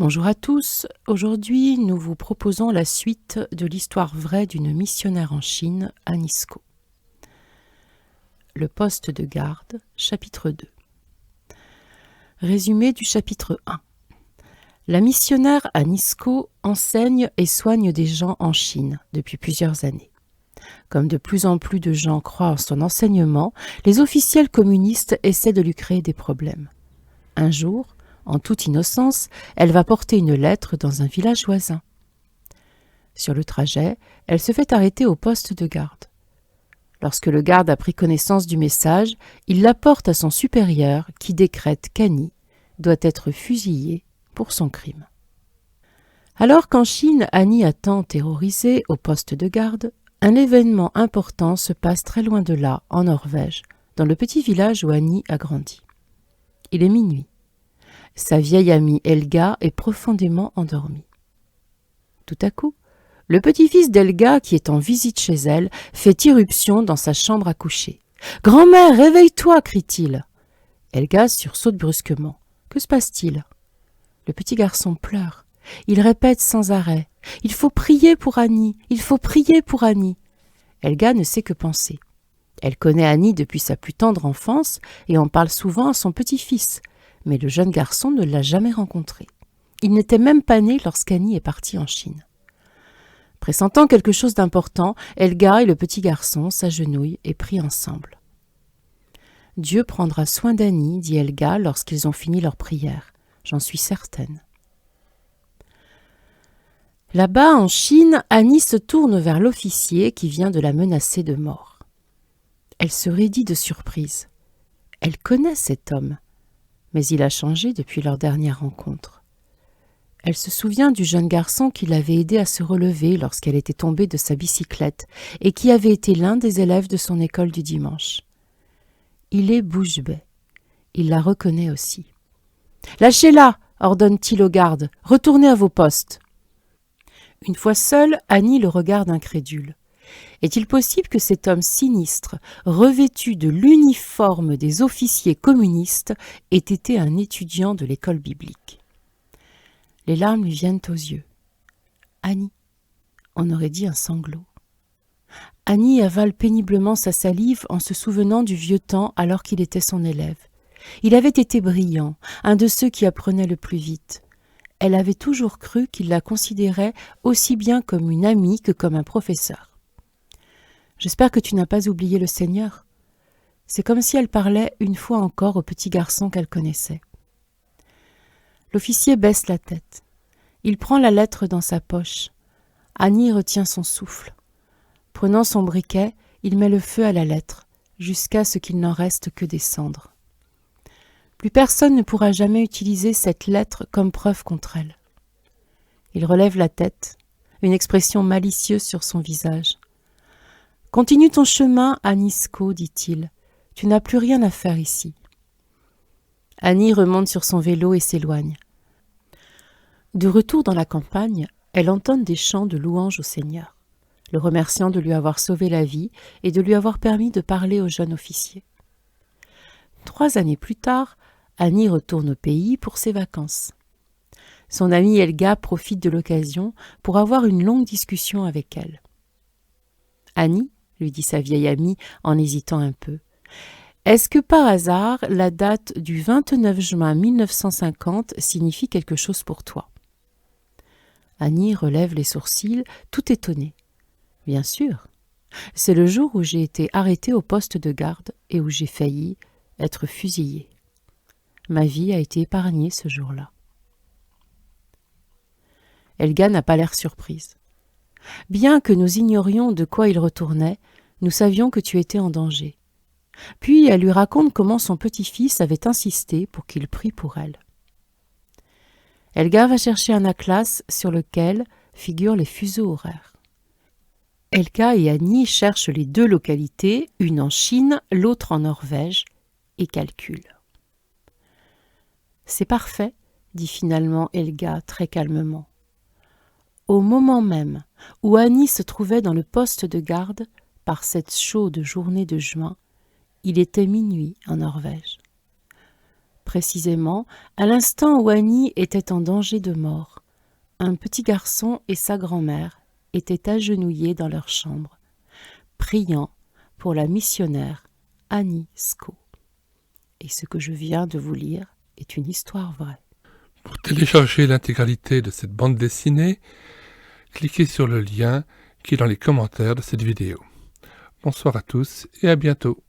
Bonjour à tous, aujourd'hui nous vous proposons la suite de l'histoire vraie d'une missionnaire en Chine, Anne Isko. Le poste de garde, chapitre 2. Résumé du chapitre 1. La missionnaire Anne Isko enseigne et soigne des gens en Chine depuis plusieurs années. Comme de plus en plus de gens croient en son enseignement, les officiels communistes essaient de lui créer des problèmes. Un jour, en toute innocence, elle va porter une lettre dans un village voisin. Sur le trajet, elle se fait arrêter au poste de garde. Lorsque le garde a pris connaissance du message, il l'apporte à son supérieur qui décrète qu'Annie doit être fusillée pour son crime. Alors qu'en Chine, Annie attend terrorisée au poste de garde, un événement important se passe très loin de là, en Norvège, dans le petit village où Annie a grandi. Il est minuit. Sa vieille amie Helga est profondément endormie. Tout à coup, le petit-fils d'Helga, qui est en visite chez elle, fait irruption dans sa chambre à coucher. « Grand-mère, réveille-toi » crie-t-il. Helga sursaute brusquement. Que se passe-t-il? Le petit garçon pleure. Il répète sans arrêt. « Il faut prier pour Annie, il faut prier pour Annie » Helga ne sait que penser. Elle connaît Annie depuis sa plus tendre enfance et en parle souvent à son petit-fils. Mais le jeune garçon ne l'a jamais rencontré. Il n'était même pas né lorsqu'Annie est partie en Chine. Pressentant quelque chose d'important, Helga et le petit garçon s'agenouillent et prient ensemble. « Dieu prendra soin d'Annie, dit Helga lorsqu'ils ont fini leur prière. J'en suis certaine. » Là-bas, en Chine, Annie se tourne vers l'officier qui vient de la menacer de mort. Elle se raidit de surprise. Elle connaît cet homme. Mais il a changé depuis leur dernière rencontre. Elle se souvient du jeune garçon qui l'avait aidée à se relever lorsqu'elle était tombée de sa bicyclette et qui avait été l'un des élèves de son école du dimanche. Il est bouche bée. Il la reconnaît aussi. « Lâchez-la » ordonne-t-il aux gardes. « Retournez à vos postes. » Une fois seule, Annie le regarde incrédule. Est-il possible que cet homme sinistre, revêtu de l'uniforme des officiers communistes, ait été un étudiant de l'école biblique? Les larmes lui viennent aux yeux. Annie, on aurait dit un sanglot. Annie avale péniblement sa salive en se souvenant du vieux temps alors qu'il était son élève. Il avait été brillant, un de ceux qui apprenaient le plus vite. Elle avait toujours cru qu'il la considérait aussi bien comme une amie que comme un professeur. J'espère que tu n'as pas oublié le Seigneur. C'est comme si elle parlait une fois encore au petit garçon qu'elle connaissait. L'officier baisse la tête. Il prend la lettre dans sa poche. Annie retient son souffle. Prenant son briquet, il met le feu à la lettre, jusqu'à ce qu'il n'en reste que des cendres. Plus personne ne pourra jamais utiliser cette lettre comme preuve contre elle. Il relève la tête, une expression malicieuse sur son visage. « Continue ton chemin, Anne Isko, dit-il. Tu n'as plus rien à faire ici. » Annie remonte sur son vélo et s'éloigne. De retour dans la campagne, elle entonne des chants de louange au Seigneur, le remerciant de lui avoir sauvé la vie et de lui avoir permis de parler au jeune officier. 3 années plus tard, Annie retourne au pays pour ses vacances. Son amie Helga profite de l'occasion pour avoir une longue discussion avec elle. « Annie, lui dit sa vieille amie en hésitant un peu. « Est-ce que par hasard la date du 29 juin 1950 signifie quelque chose pour toi ?» Annie relève les sourcils, tout étonnée. « Bien sûr, c'est le jour où j'ai été arrêtée au poste de garde et où j'ai failli être fusillée. Ma vie a été épargnée ce jour-là. » Helga n'a pas l'air surprise. Bien que nous ignorions de quoi il retournait, nous savions que tu étais en danger. Puis elle lui raconte comment son petit-fils avait insisté pour qu'il prie pour elle. Helga va chercher un atlas sur lequel figurent les fuseaux horaires. Helga et Annie cherchent les 2 localités, une en Chine, l'autre en Norvège, et calculent. « C'est parfait, dit finalement Helga très calmement. Au moment même où Annie se trouvait dans le poste de garde, par cette chaude journée de juin, il était minuit en Norvège. précisément à l'instant où Annie était en danger de mort. Un petit garçon et sa grand-mère étaient agenouillés dans leur chambre, priant pour la missionnaire Annie Skau. Et ce que je viens de vous lire est une histoire vraie. Pour télécharger l'intégralité de cette bande dessinée, cliquez sur le lien qui est dans les commentaires de cette vidéo. Bonsoir à tous et à bientôt.